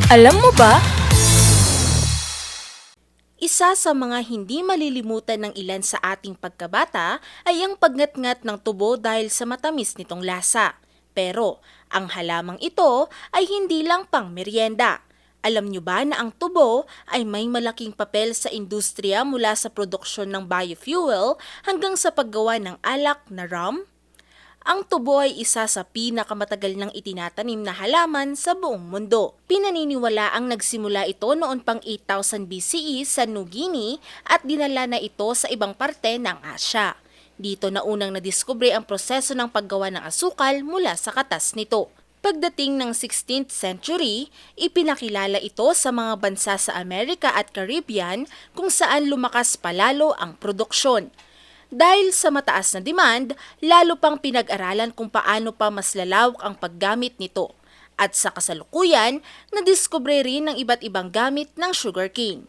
Alam mo ba? Isa sa mga hindi malilimutan ng ilan sa ating pagkabata ay ang pagngat-ngat ng tubo dahil sa matamis nitong lasa. Pero ang halamang ito ay hindi lang pang merienda. Alam nyo ba na ang tubo ay may malaking papel sa industriya mula sa produksyon ng biofuel hanggang sa paggawa ng alak na rum? Ang tubo ay isa sa pinakamatagal ng itinatanim na halaman sa buong mundo. Pinaniniwala ang nagsimula ito noon pang 8000 BCE sa New Guinea at dinala na ito sa ibang parte ng Asya. Dito na unang nadiskubre ang proseso ng paggawa ng asukal mula sa katas nito. Pagdating ng 16th century, ipinakilala ito sa mga bansa sa Amerika at Caribbean kung saan lumakas palalo ang produksyon. Dahil sa mataas na demand, lalo pang pinag-aralan kung paano pa mas lalawak ang paggamit nito. At sa kasalukuyan, nadiskubre rin ng iba't ibang gamit ng sugarcane.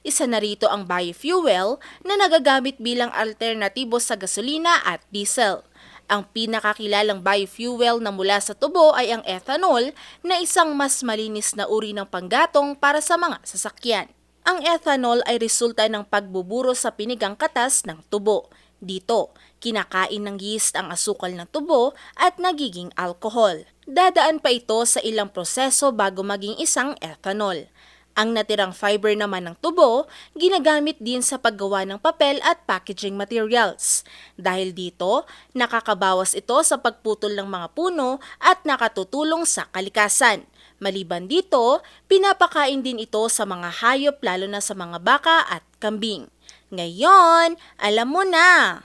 Isa na rito ang biofuel na nagagamit bilang alternatibo sa gasolina at diesel. Ang pinakakilalang biofuel na mula sa tubo ay ang ethanol na isang mas malinis na uri ng panggatong para sa mga sasakyan. Ang ethanol ay resulta ng pagbuburo sa pinigang katas ng tubo. Dito, kinakain ng yeast ang asukal ng tubo at nagiging alcohol. Dadaan pa ito sa ilang proseso bago maging isang ethanol. Ang natirang fiber naman ng tubo, ginagamit din sa paggawa ng papel at packaging materials. Dahil dito, nakakabawas ito sa pagputol ng mga puno at nakatutulong sa kalikasan. Maliban dito, pinapakain din ito sa mga hayop lalo na sa mga baka at kambing. Ngayon, alam mo na!